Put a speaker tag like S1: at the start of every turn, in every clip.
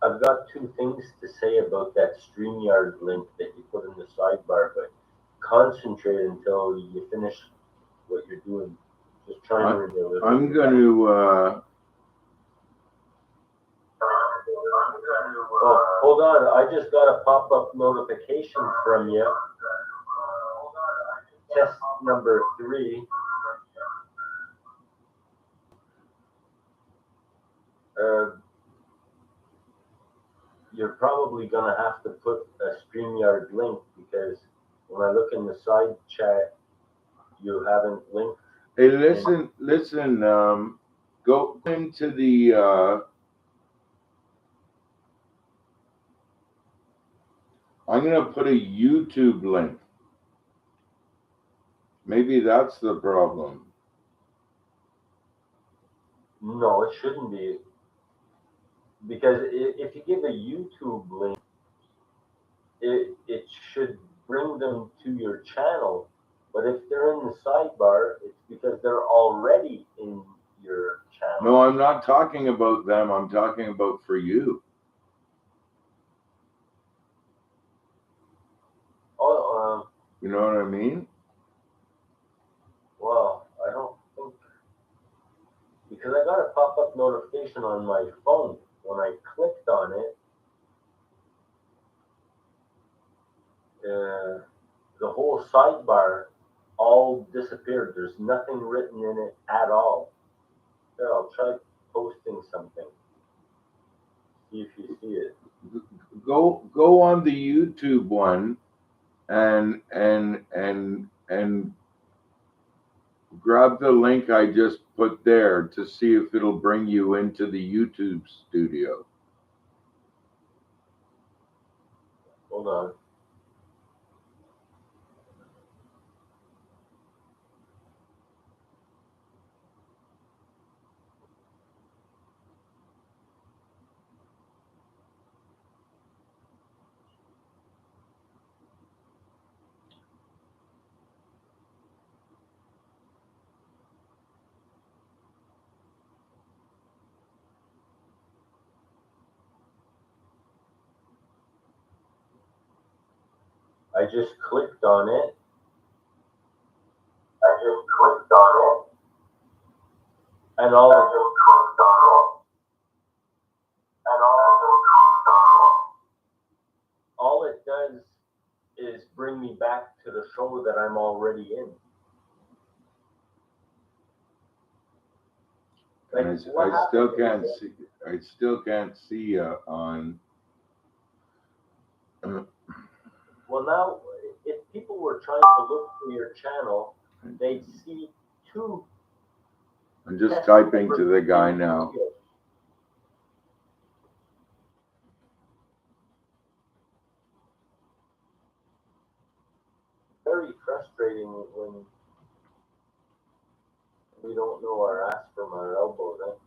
S1: I've got two things to say about that StreamYard link that you put in the sidebar, but concentrate until you finish what you're doing. Just try and remember.
S2: I'm going to.
S1: Oh, hold on. I just got a pop-up notification from you. Test number 3. You're probably going to have to put a StreamYard link because when I look in the side chat, you haven't linked.
S2: Hey, listen. Go into the. I'm going to put a YouTube link. Maybe that's the problem.
S1: No, it shouldn't be. Because if you give a YouTube link, it should bring them to your channel. But if they're in the sidebar, it's because they're already in your channel.
S2: No, I'm not talking about them. I'm talking about for you.
S1: Oh,
S2: you know what I mean?
S1: Well, I don't think, because I got a pop-up notification on my phone. When I clicked on it, the whole sidebar all disappeared. There's nothing written in it at all. Here, I'll try posting something. See if you see it.
S2: Go on the YouTube one and grab the link I just put there to see if it'll bring you into the YouTube studio.
S1: Hold on. I just clicked on it. And all it does is bring me back to the show that I'm already in.
S2: Like, I still can't see. I still can't see on.
S1: Well, now, if people were trying to look for your channel, they'd see two.
S2: I'm just typing to the guy now.
S1: Very frustrating when we don't know our ass from our elbow, right?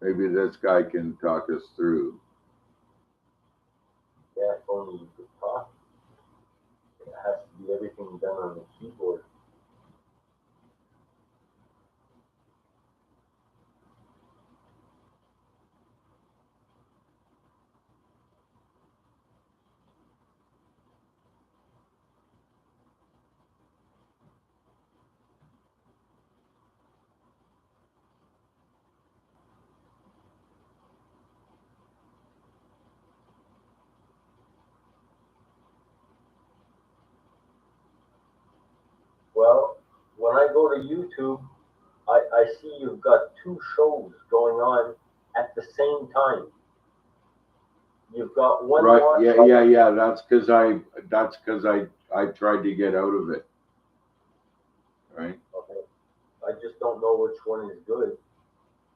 S2: Maybe this guy can talk us through.
S1: Yeah, if only you could talk. It has to be everything done on the keyboard. Well, when I go to YouTube, I see you've got two shows going on at the same time. You've got one.
S2: Right? Yeah. That's because I tried to get out of it. Right.
S1: Okay. I just don't know which one is good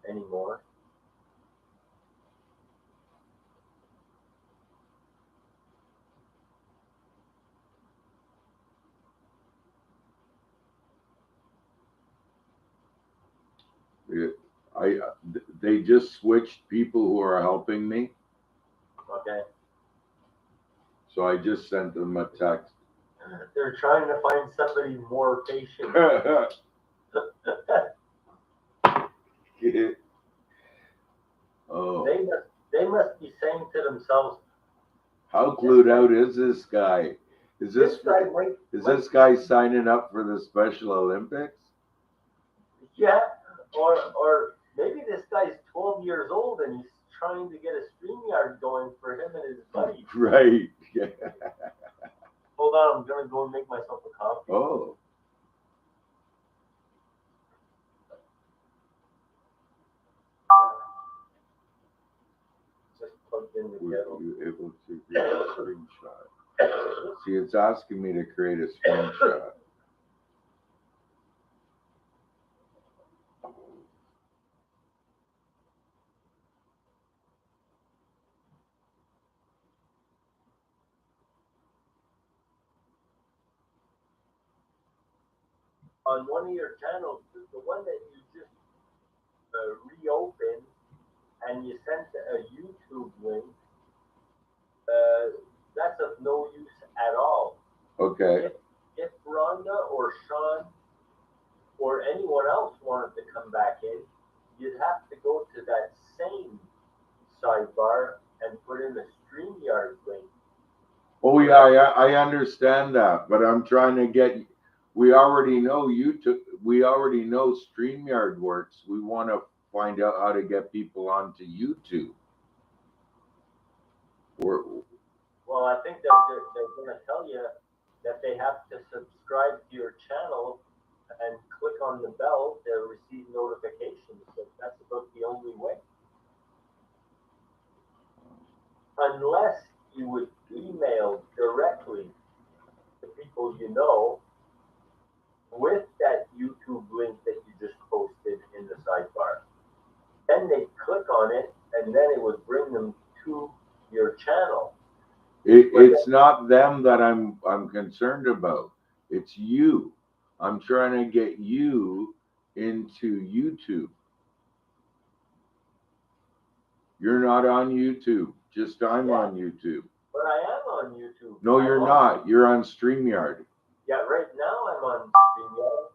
S1: anymore.
S2: They just switched people who are helping me.
S1: Okay.
S2: So I just sent them a text.
S1: They're trying to find somebody more patient.
S2: Oh.
S1: They must be saying to themselves,
S2: how clued out is this guy? Is
S1: this guy might,
S2: is this guy signing up for the Special Olympics?
S1: yeah, or maybe this guy's 12 years old and he's trying to get a StreamYard going for him and his buddy.
S2: Right. Yeah.
S1: Hold on, I'm gonna go and make myself a coffee.
S2: Oh.
S1: Just plugged in the
S2: Were
S1: kettle.
S2: you able to create a screenshot? See, it's asking me to create a screenshot.
S1: On one of your channels, the one that you just reopened and you sent a YouTube link, that's of no use at all.
S2: Okay.
S1: If Rhonda or Sean or anyone else wanted to come back in, you'd have to go to that same sidebar and put in the StreamYard link.
S2: Oh yeah, I understand that, but I'm trying to get. We already know YouTube. We already know StreamYard works. We want to find out how to get people onto YouTube.
S1: Well, I think that they're going to tell you that they have to subscribe to your channel and click on the bell to receive notifications. So that's about the only way. Unless you would email directly to people you know with that YouTube link that you just posted in the sidebar. Then they click on it and then it would bring them to your channel.
S2: It's not them that I'm concerned about. It's you. I'm trying to get you into YouTube. You're not on YouTube. Just I'm on YouTube.
S1: But I am on YouTube.
S2: No, you're not. You're on StreamYard.
S1: Yeah, right now I'm on StreamYard.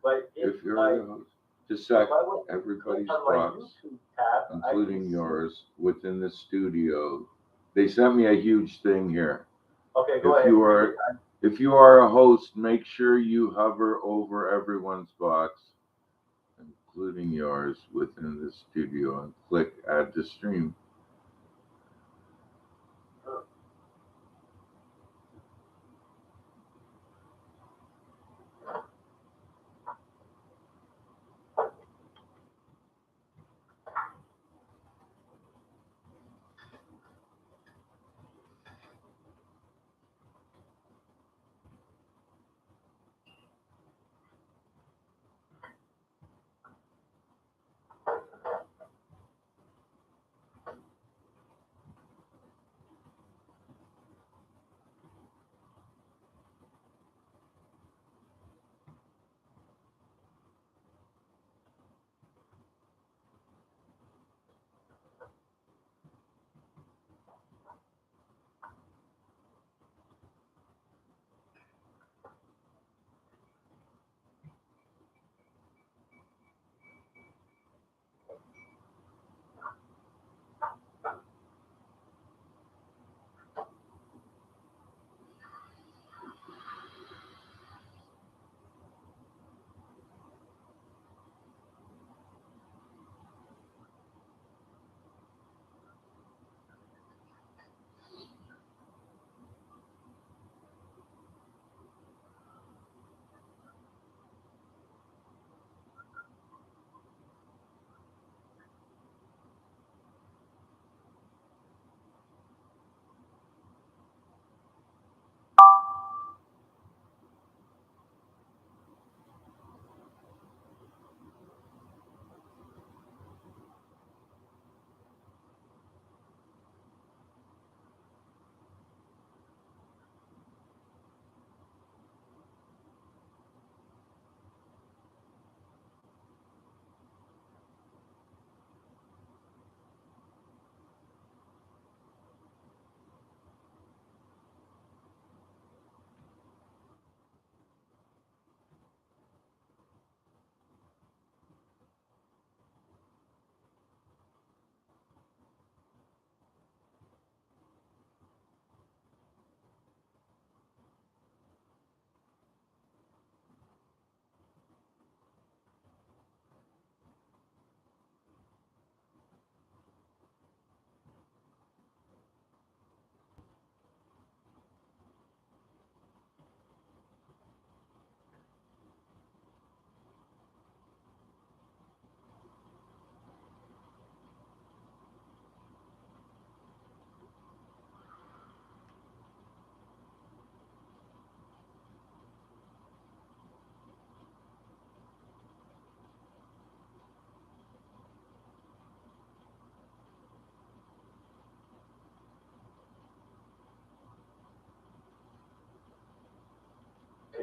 S1: But
S2: if you're just sec, everybody's box,
S1: tab,
S2: including yours, within the studio. They sent me a huge thing here.
S1: Okay, go ahead.
S2: If you are a host, make sure you hover over everyone's box, including yours, within the studio, and click Add to Stream.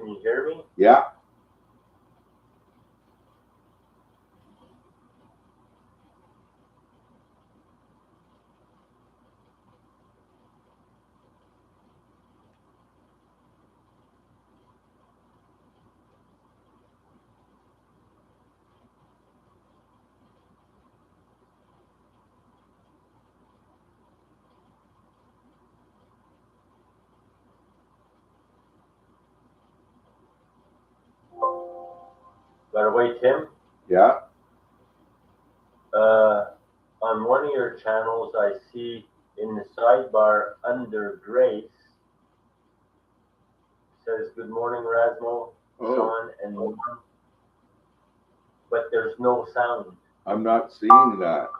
S1: Can you hear me?
S2: Yeah.
S1: By the way, Tim,
S2: Yeah.
S1: on one of your channels, I see in the sidebar under Grace says "Good morning, Rasmo,
S2: Oh,
S1: Sean, and Norm," but there's no sound.
S2: I'm not seeing that.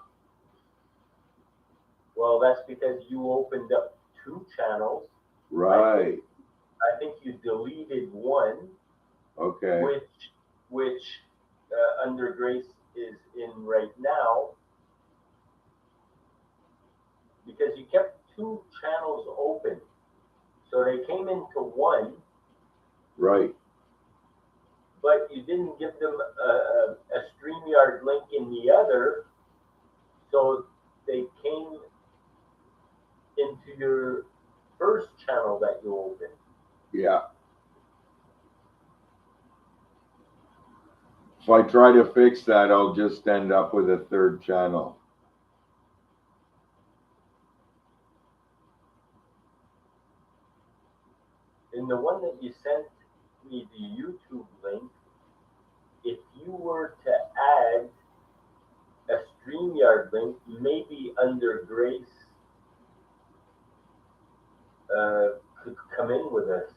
S1: Well, that's because you opened up two channels.
S2: Right.
S1: I think you deleted one,
S2: Okay.
S1: which under Grace is in right now, because you kept two channels open. So they came into one,
S2: Right.
S1: but you didn't give them a StreamYard link in the other, so they came into your first channel that you opened.
S2: Yeah. If I try to fix that, I'll just end up with a third channel.
S1: In the one that you sent me the YouTube link, if you were to add a StreamYard link, maybe under Grace could come in with us.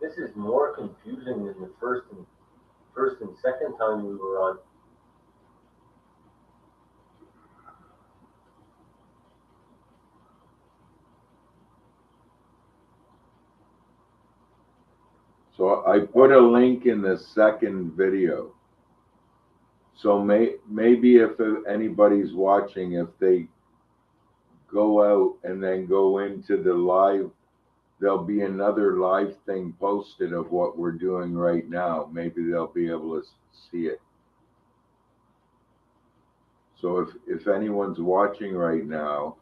S1: This is more confusing than the first and second time we were on.
S2: So I put a link in the second video. So maybe if anybody's watching, if they go out and then go into the live, there'll be another live thing posted of what we're doing right now. Maybe they'll be able to see it. So if anyone's watching right now,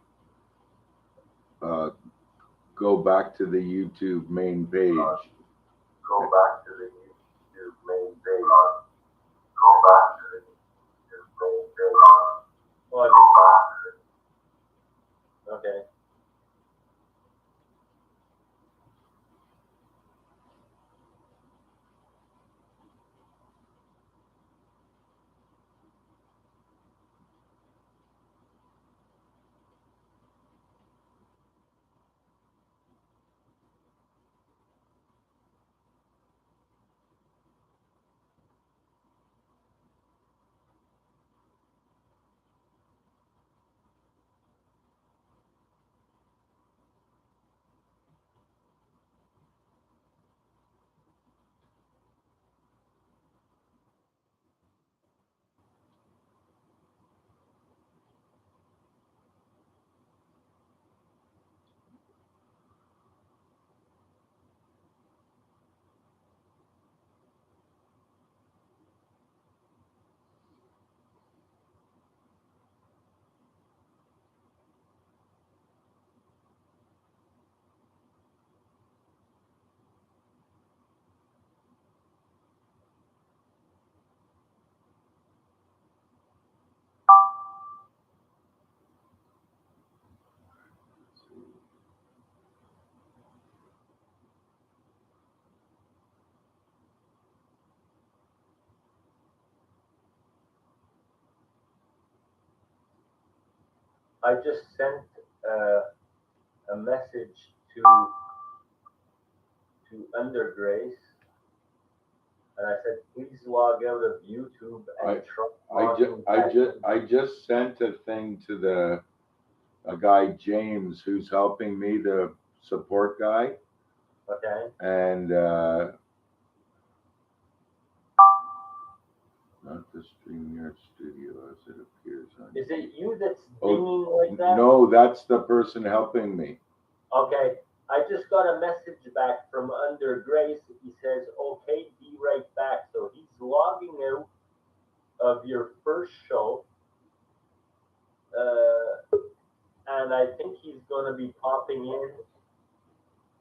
S2: go back to the YouTube main page.
S1: Go back to the YouTube main page. Go back to the YouTube main page. Well, okay. I just sent a message to Under Grace, and I said, please log out of YouTube and
S2: I just sent a thing to a guy James who's helping me, the support guy.
S1: Okay.
S2: And not the StreamYard Studio as it appears on.
S1: Is it you that's dinging like that?
S2: No, that's the person helping me.
S1: Okay, I just got a message back from Under Grace. He says, "Okay, be right back." So he's logging out of your first show, and I think he's going to be popping in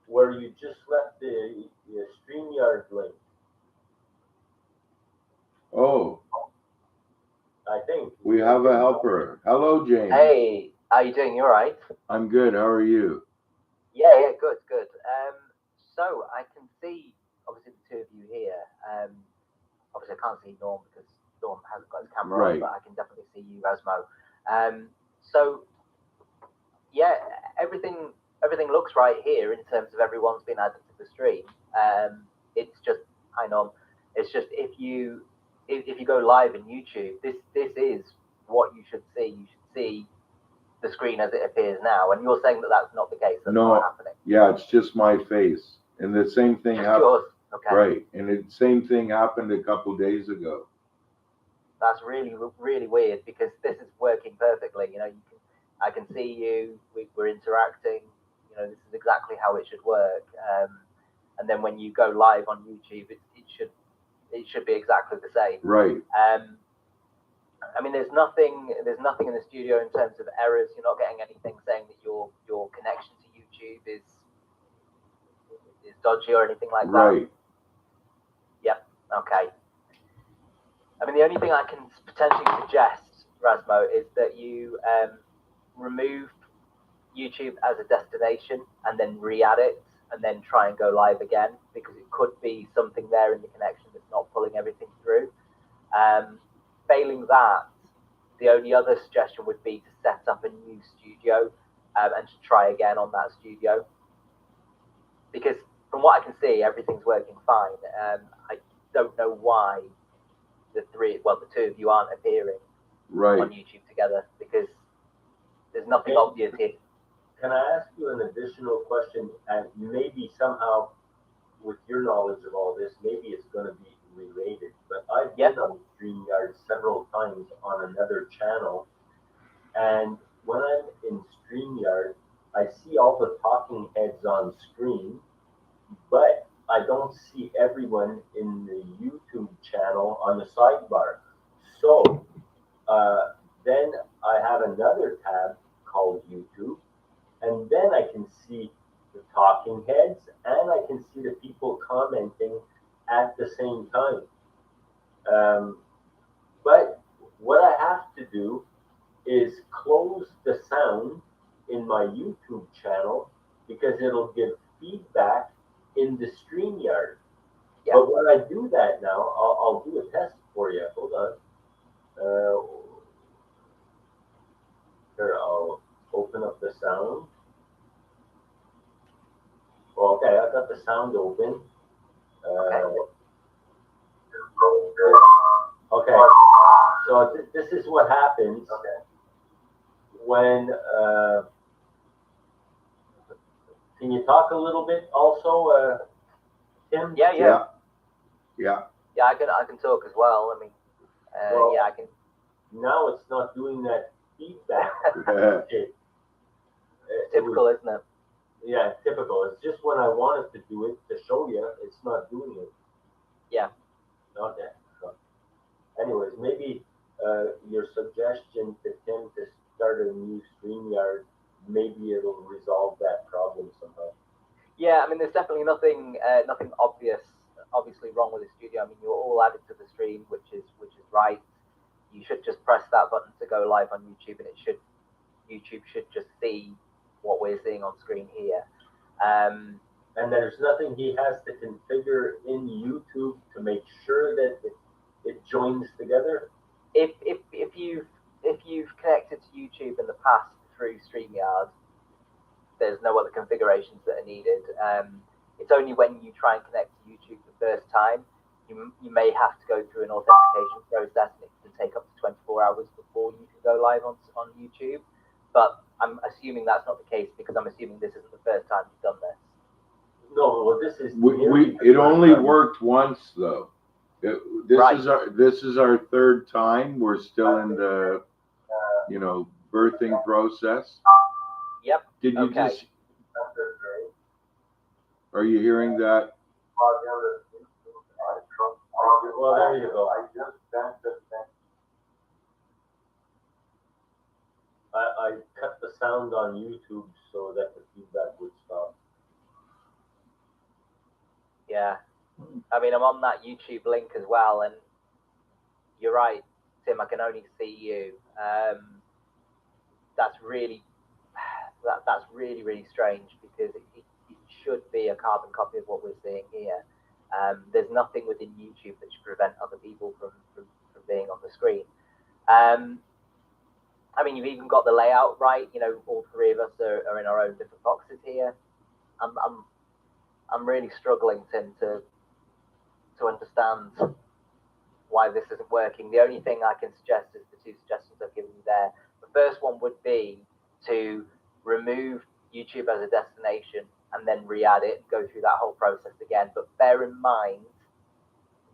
S1: where you just left the StreamYard link.
S2: Oh,
S1: I think
S2: we have a helper. Hello, James.
S3: Hey, how you doing? You all right?
S2: I'm good. How are you?
S3: Yeah, good, good. So I can see obviously the two of you here. Obviously I can't see Norm because Norm hasn't got his camera on,
S2: Right.
S3: but I can definitely see you, Rasmo. So yeah, everything looks right here in terms of everyone's been added to the stream. It's just, hi Norm. It's just if you go live in YouTube, this is what you should see. You should see the screen as it appears now, and you're saying that that's not the case. That's
S2: No.
S3: not happening.
S2: Yeah, it's just my face, and the same thing
S3: Just
S2: happened.
S3: yours. Okay.
S2: Right, and the same thing happened a couple days ago.
S3: That's really weird because this is working perfectly. You know, I can see you. We're interacting. You know, this is exactly how it should work. And then when you go live on YouTube, it should be exactly the same.
S2: Right.
S3: I mean, there's nothing in the studio in terms of errors. You're not getting anything saying that your connection to YouTube is dodgy or anything like that.
S2: Right.
S3: Yep. Okay. I mean, the only thing I can potentially suggest, Rasmo, is that you remove YouTube as a destination and then re-add it and then try and go live again, because it could be something there in the connection that's not pulling everything through. Failing that, the only other suggestion would be to set up a new studio and to try again on that studio. Because from what I can see, everything's working fine. I don't know why the two of you aren't appearing
S2: Right.
S3: on YouTube together, because there's nothing obvious here.
S1: Can I ask you an additional question? And maybe somehow, with your knowledge of all this, maybe it's going to be related. But I've been on StreamYard several times on another channel, and when I'm in StreamYard, I see all the talking heads on screen, but I don't see everyone in the YouTube channel on the sidebar. So then I have another tab called YouTube, and then I can see the talking heads and I can see the people commenting at the same time. But what I have to do is close the sound in my YouTube channel because it'll give feedback in the StreamYard. Yeah. But when I do that now, I'll do a test for you. Hold on. Here, I'll open up the sound. Okay, I got the sound open. Okay, so this is what happens when. Can you talk a little bit also, Tim?
S3: Yeah.
S2: Yeah,
S3: I can talk as well. I mean, yeah, I can.
S1: Now it's not doing that feedback.
S3: Typical, isn't it?
S1: Yeah, typical. It's just when I wanted to do it to show you, it's not doing it.
S3: Yeah.
S1: Okay. Anyways, maybe your suggestion to Tim to start a new StreamYard, maybe it'll resolve that problem somehow.
S3: Yeah, I mean, there's definitely nothing obviously wrong with the studio. I mean, you're all added to the stream, which is right. You should just press that button to go live on YouTube, and YouTube should just see what we're seeing on screen here.
S1: And there's nothing he has to configure in YouTube to make sure that it joins together.
S3: If you've connected to YouTube in the past through StreamYard, there's no other configurations that are needed. It's only when you try and connect to YouTube the first time, you may have to go through an authentication process, and it can take up to 24 hours before you can go live on YouTube. But I'm assuming that's not the case, because I'm assuming this isn't the first time you've done this.
S1: No, well, this is
S2: it only worked once though. This is our third time. We're still in the birthing process.
S3: Yep.
S2: Did Are you hearing that?
S1: Well, there you go. I cut the sound on YouTube so that the feedback would stop.
S3: Yeah. I mean, I'm on that YouTube link as well, and you're right, Tim. I can only see you. That's really really strange, because it should be a carbon copy of what we're seeing here. There's nothing within YouTube that should prevent other people from being on the screen. I mean, you've even got the layout right. You know, all three of us are in our own different boxes here. I'm really struggling, Tim, to understand why this isn't working. The only thing I can suggest is the two suggestions I've given you there. The first one would be to remove YouTube as a destination and then re-add it, go through that whole process again. But bear in mind,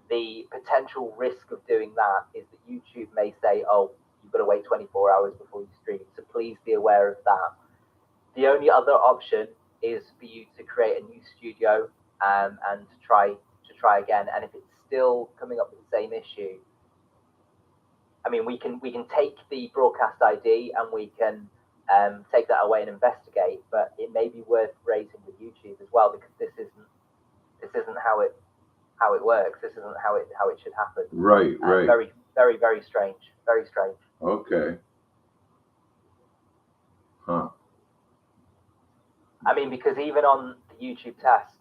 S3: the potential risk of doing that is that YouTube may say, oh, you've got to wait 24 hours before you stream. So please be aware of that. The only other option is for you to create a new studio and to try again. And if it's still coming up with the same issue, I mean, we can take the broadcast ID and we can take that away and investigate. But it may be worth raising with YouTube as well, because this isn't how it works. This isn't how it should happen.
S2: Right.
S3: Very, very, very strange. Very strange.
S2: Okay. Huh.
S3: I mean, because even on the YouTube test,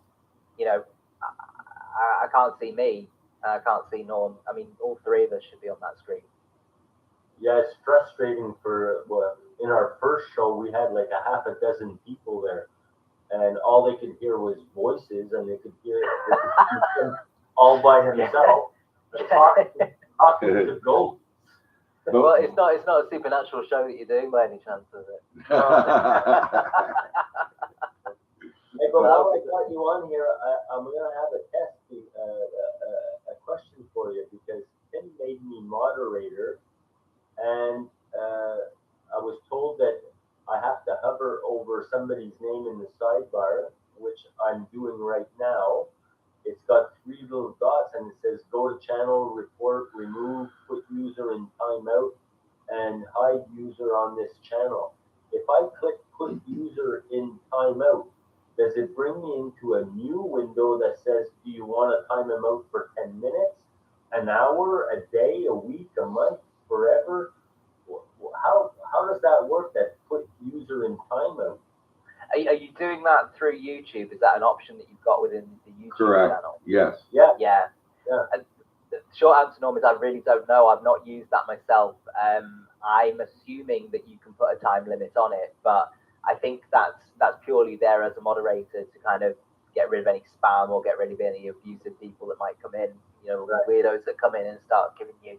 S3: you know, I can't see me. I can't see Norm. I mean, all three of us should be on that screen.
S1: Yeah, it's frustrating for, well, in our first show, we had like a half a dozen people there, and all they could hear was voices, and they could hear him all by himself, talking to ghosts.
S3: Well, it's not a supernatural show that you're doing by any chance, is it?
S1: Hey, but while I got you on here, I'm going to have a test, a question for you, because Tim made me moderator, and I was told that I have to hover over somebody's name in the sidebar, which I'm doing right now. It's got three little dots, and it says go to channel, report, remove, put user in timeout, and hide user on this channel. If I click put user in timeout, does it bring me into a new window that says, do you want to time him out for 10 minutes, an hour, a day, a week, a month, forever? How does that work, that put user in timeout?
S3: Are you doing that through YouTube? Is that an option that you've got within the YouTube
S2: Correct.
S3: channel?
S2: Yes.
S3: Yeah. And the short answer, Norm, is I really don't know. I've not used that myself. I'm assuming that you can put a time limit on it, but I think that's purely there as a moderator to kind of get rid of any spam or get rid of any abusive people that might come in. You know, right. Weirdos that come in and start giving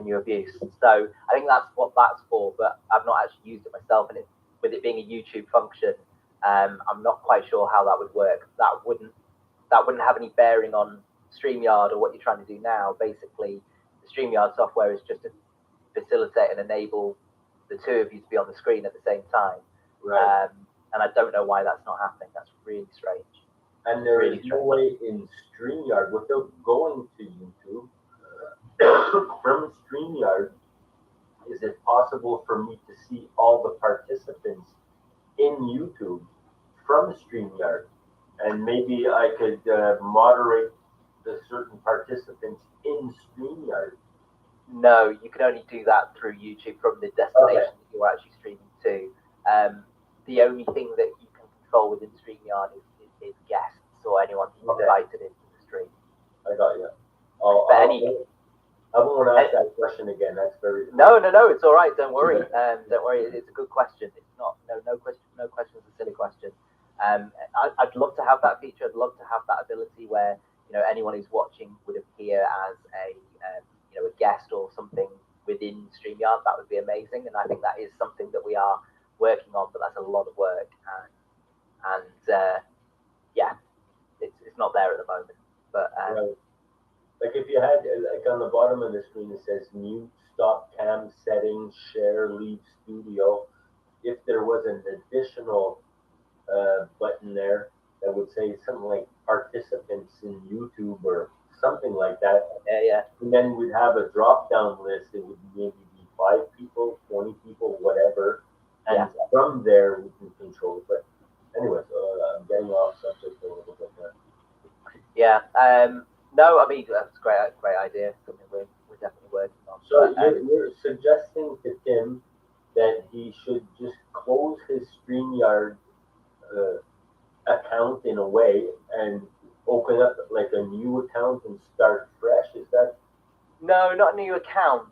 S3: you abuse. So I think that's what that's for. But I've not actually used it myself, and with it being a YouTube function, I'm not quite sure how that would work. That wouldn't have any bearing on StreamYard or what you're trying to do now. Basically, the StreamYard software is just to facilitate and enable the two of you to be on the screen at the same time.
S1: Right.
S3: And I don't know why that's not happening. That's really strange.
S1: And there is no way in StreamYard, without going to YouTube, from StreamYard, is it possible for me to see all the participants in YouTube from StreamYard? And maybe I could moderate the certain participants in StreamYard.
S3: No, you can only do that through YouTube from the destination that you're actually streaming to. The only thing that you can control within StreamYard is guests or anyone who's invited into the stream.
S1: I got you. I won't ask that question again. That's very
S3: no. It's all right. Don't worry. Don't worry. It's a good question. It's not no question. No question is a silly question. I'd love to have that feature. I'd love to have that ability where anyone who's watching would appear as a a guest or something within StreamYard. That would be amazing. And I think that is something that we are working on. But that's a lot of work. And it's not there at the moment. But
S1: right. Like if you had, like on the bottom of the screen, it says mute, stop cam settings, share, leave studio. If there was an additional button there that would say something like participants in YouTube or something like that.
S3: Yeah.
S1: And then we'd have a drop down list. It would maybe be 5 people, 20 people, whatever. And
S3: Yeah.
S1: from there we can control it. But anyways, I'm getting off subject a little bit there.
S3: Yeah. No, I mean that's a great idea. Something we're definitely working on.
S1: So
S3: But,
S1: you're suggesting to Tim that he should just close his StreamYard uh, account in a way and open up like a new account and start fresh? Is that
S3: no, not a new account.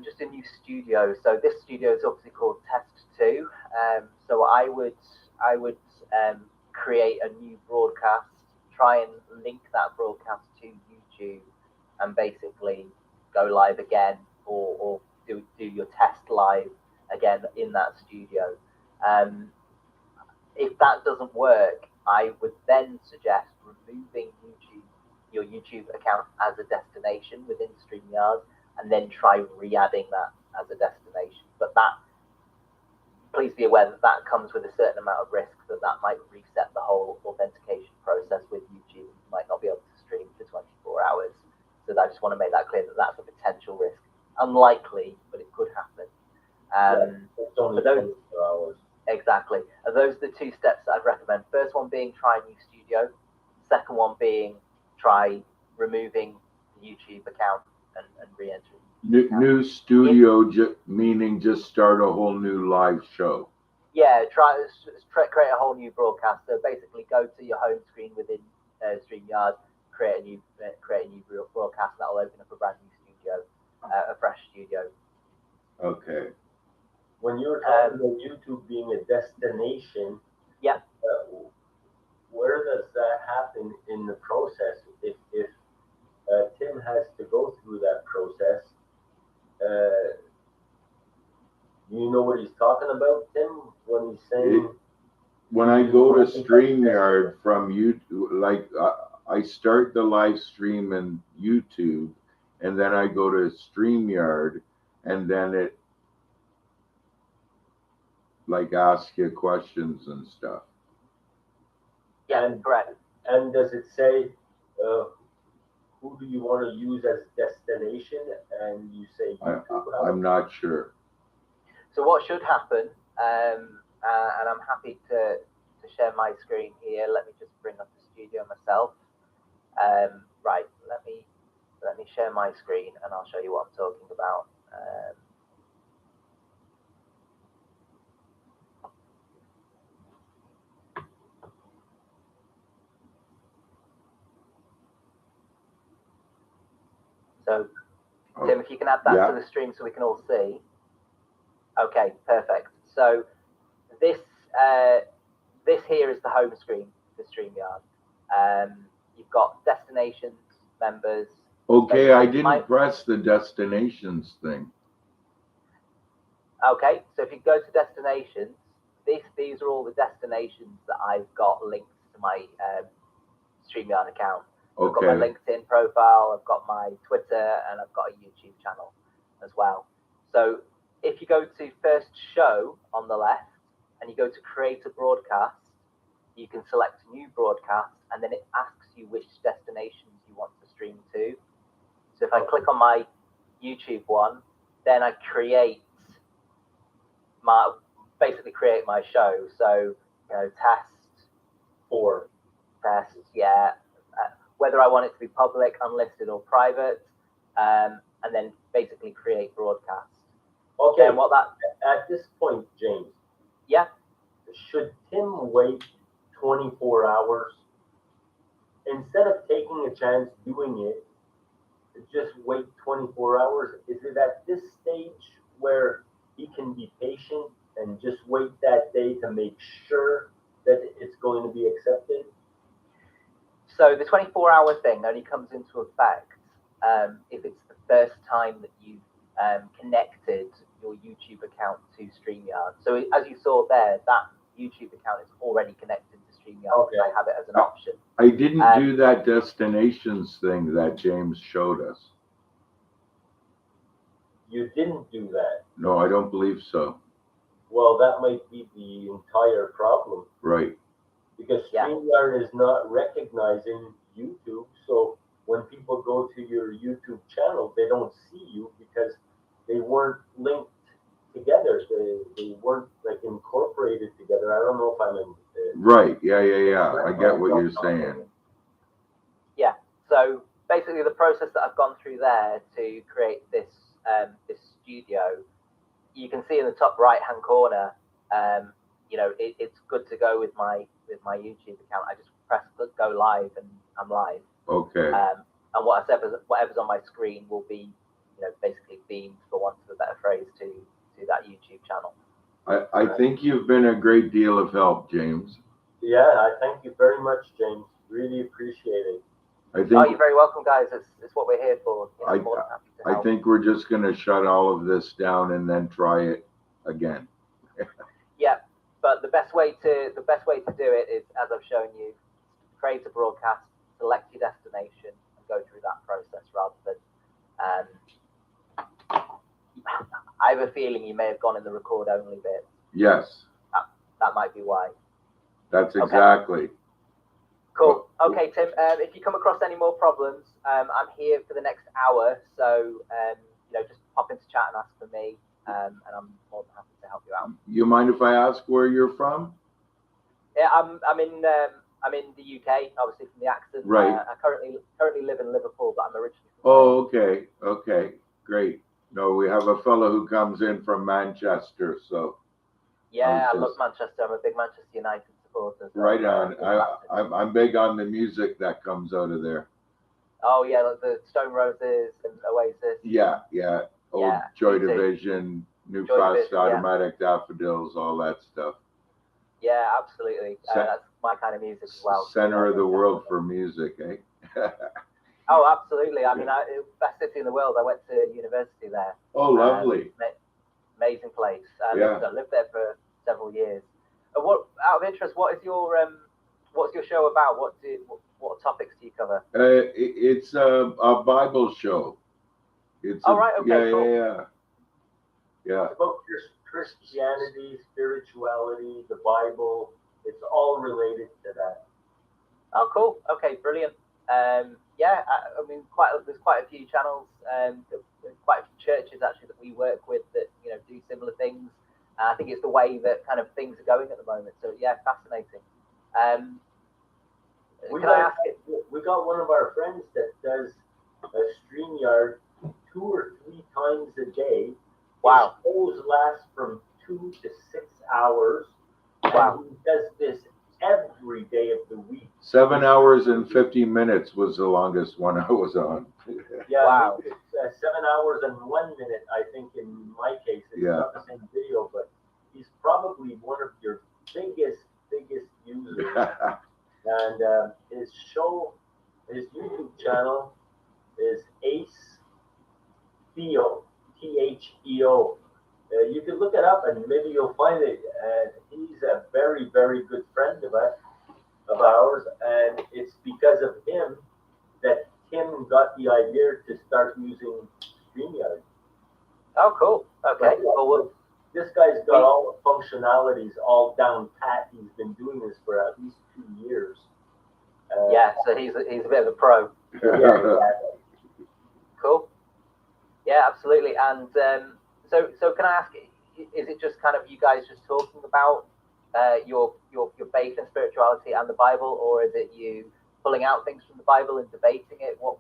S3: Just a new studio. So this studio is obviously called Test 2. So I would create a new broadcast, try and link that broadcast to YouTube, and basically go live again, or do your test live again in that studio. Um, if that doesn't work, I would then suggest removing your YouTube account as a destination within StreamYard, and then try re-adding that as a destination. But that, please be aware that that comes with a certain amount of risk, that might reset the whole authentication process with YouTube. You might not be able to stream for 24 hours. So I just want to make that clear that that's a potential risk. Unlikely, but it could happen.
S1: it's only
S3: but those-
S1: 24 hours?
S3: Exactly. And those are the two steps that I'd recommend. First one being try a new studio. Second one being try removing the YouTube account and re-entering.
S2: New studio, meaning just start a whole new live show.
S3: Yeah, create a whole new broadcast. So basically, go to your home screen within StreamYard, create a new broadcast that will open up a brand new studio, a fresh studio.
S2: Okay.
S1: When you were talking about YouTube being a destination,
S3: Yeah.
S1: Where does that happen in the process? If Tim has to go through that process, you know what he's talking about, Tim, when he's saying?
S2: When I go to StreamYard from YouTube, like I start the live stream in YouTube, and then I go to StreamYard, and then it like asks you questions and stuff.
S3: Yeah, correct.
S1: And does it say who do you want to use as destination? And you say YouTube.
S2: I'm not sure.
S3: So what should happen, and I'm happy to share my screen here. Let me just bring up the studio myself. Right, let me share my screen, and I'll show you what I'm talking about. So, Tim, if you can add that to the stream so we can all see. Okay, perfect. So this here is the home screen for StreamYard. You've got destinations, members.
S2: Okay, I didn't press the destinations thing.
S3: Okay, so if you go to destinations, these are all the destinations that I've got linked to my StreamYard account.
S2: Okay.
S3: I've got my LinkedIn profile, I've got my Twitter, and I've got a YouTube channel as well. So if you go to first show on the left and you go to create a broadcast, you can select new broadcast, and then it asks you which destinations you want to stream to. So if I click on my YouTube one, then I basically create my show. So, test 4, yeah. Whether I want it to be public, unlisted, or private, and then basically create broadcast.
S1: Okay.
S3: And
S1: at this point, James.
S3: Yeah.
S1: Should Tim wait 24 hours instead of taking a chance doing it? Just wait 24 hours. Is it at this stage where he can be patient and just wait that day to make sure that it's going to be accepted?
S3: So the 24-hour thing only comes into effect if it's the first time that you've connected your YouTube account to StreamYard. So as you saw there, that YouTube account is already connected to StreamYard. Okay. I have it as an option.
S2: I didn't do that destinations thing that James showed us.
S1: You didn't do that?
S2: No, I don't believe so.
S1: Well, that might be the entire problem.
S2: Right.
S1: because
S3: Yeah.
S1: StreamYard is not recognizing YouTube. So when people go to your YouTube channel, they don't see you because they weren't linked together. They weren't like incorporated together. I don't know if I'm in.
S2: Right. Yeah. I get what you're saying.
S3: Yeah. So basically, the process that I've gone through there to create this this studio, you can see in the top right hand corner. It's good to go with my YouTube account. I just press go live and I'm live.
S2: Okay.
S3: And whatever's on my screen will be, basically beamed, for want of a better phrase, to that YouTube channel.
S2: I think you've been a great deal of help, James.
S1: Yeah, I thank you very much, James. Really appreciate it.
S3: You're very welcome, guys. It's what we're here for.
S2: I think we're just going to shut all of this down and then try it again.
S3: Yeah, but the best way to do it is, as I've shown you, create a broadcast, select your destination, and go through that process rather than. I have a feeling you may have gone in the record only bit.
S2: Yes.
S3: That might be why.
S2: That's exactly.
S3: Okay. Cool. Okay, Tim. If you come across any more problems, I'm here for the next hour. So, just pop into chat and ask for me, and I'm more than happy to help you out.
S2: You mind if I ask where you're from?
S3: Yeah, I'm in the UK, obviously from the accent.
S2: Right.
S3: I currently live in Liverpool, but I'm originally from
S2: Oh, okay, great. No, we have a fellow who comes in from Manchester, so.
S3: Yeah, I love Manchester. I'm a big Manchester United supporter. So
S2: right on. I'm big on the music that comes out of there.
S3: Oh yeah, like the Stone Roses and Oasis.
S2: Yeah. Old Joy Division, New Fast Automatic Daffodils, all that stuff.
S3: Yeah, absolutely. That's my kind of music as well.
S2: Center of the world for music, eh?
S3: Oh, absolutely. I mean, best city in the world. I went to university there.
S2: Oh, lovely.
S3: Amazing place. I lived there for several years. What, out of interest, what's your show about? What topics do you cover?
S2: It's a Bible show. It's
S3: right. Okay. Cool.
S2: Yeah.
S1: It's about Christianity, spirituality, the Bible. It's all related to that.
S3: Oh, cool. Okay, brilliant. I mean, there's quite a few channels, quite a few churches actually that we work with that do similar things. I think it's the way that kind of things are going at the moment. So yeah, fascinating.
S1: We got one of our friends that does a StreamYard 2 or 3 times a day.
S3: Wow.
S1: His shows last from 2 to 6 hours.
S3: Wow.
S1: And he does this every day of the week.
S2: 7 hours and 50 minutes was the longest one I was on.
S1: Yeah,
S3: wow.
S1: It's 7 hours and 1 minute, I think, in my case. It's not the same video, but he's probably one of your biggest users. And his YouTube channel is Ace Theo, Theo. You can look it up and maybe you'll find it. He's a very, very good friend of ours, and it's because of him that Tim got the idea to start using StreamYard.
S3: Oh, cool. Okay.
S1: This guy's got all the functionalities all down pat. He's been doing this for at least 2 years.
S3: So he's a bit of a pro.
S1: Yeah, exactly.
S3: Cool. Yeah, absolutely. And so can I ask, is it just kind of you guys just talking about your faith and spirituality and the Bible, or is it you pulling out things from the Bible and debating it? What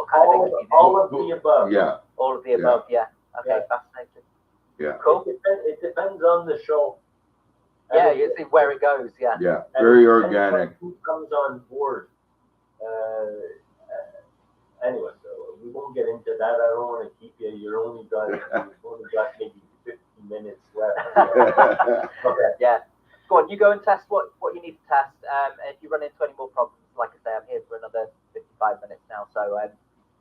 S3: kind of things do you do?
S1: All of the above.
S2: Yeah.
S3: All of the above. Yeah. Okay. Fascinating.
S2: Yeah.
S3: Cool.
S1: It depends on the show.
S3: Yeah, you see where it goes. Yeah.
S2: Yeah. Very organic.
S1: Who comes on board? Anyway, so we won't get into that. I don't want to keep you. You've only got maybe 50 minutes left. Okay.
S3: Yeah. Go on. You go and test what you need to test. And if you run into any more problems, like I say, I'm here for another 55 minutes now. So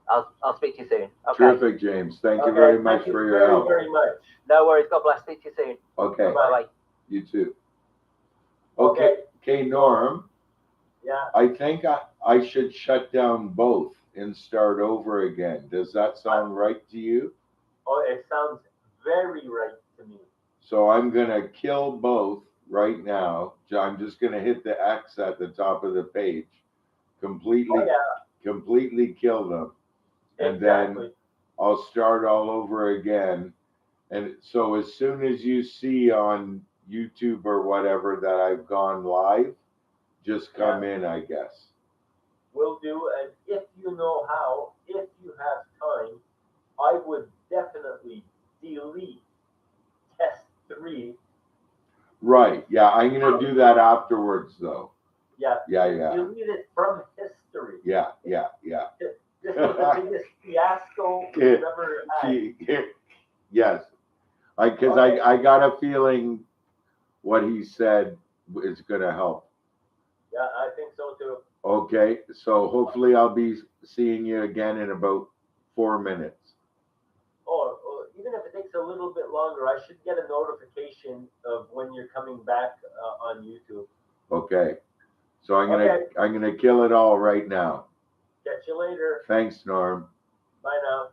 S3: I'll speak to you soon. Okay.
S2: Terrific, James. Thank you very much for your help.
S1: Very much.
S3: No worries. God bless. Speak to you soon.
S2: Okay.
S3: Bye.
S2: You too. Okay, Norm.
S1: Yeah.
S2: I think I should shut down both and start over again. Does that sound right to you?
S1: Oh, it sounds very right to me.
S2: So I'm going to kill both right now. I'm just gonna hit the X at the top of the page,
S1: Oh
S2: completely,
S1: yeah,
S2: completely kill them, and then
S1: exactly.
S2: I'll start all over again. And so as soon as you see on YouTube or whatever that I've gone live, just
S1: Yeah,
S2: come in, I guess.
S1: will do. And if you know how, if you have time, I would definitely delete test 3
S2: Right. Yeah, I'm gonna
S1: from
S2: do that afterwards though.
S1: yeah,
S2: Yeah, yeah.
S1: delete it from history.
S2: Yeah, yeah, yeah.
S1: This was the biggest fiasco we've ever had.
S2: Yes. Because
S1: Okay.
S2: I got a feeling what he said is gonna help.
S1: Yeah, I think so too.
S2: Okay, so hopefully I'll be seeing you again in about 4 minutes.
S1: Or even if it takes a little bit longer, I should get a notification of when you're coming back on YouTube.
S2: Okay. So
S1: Okay,
S2: I'm gonna kill it all right now.
S1: catch you later.
S2: Thanks, Norm.
S1: Bye now.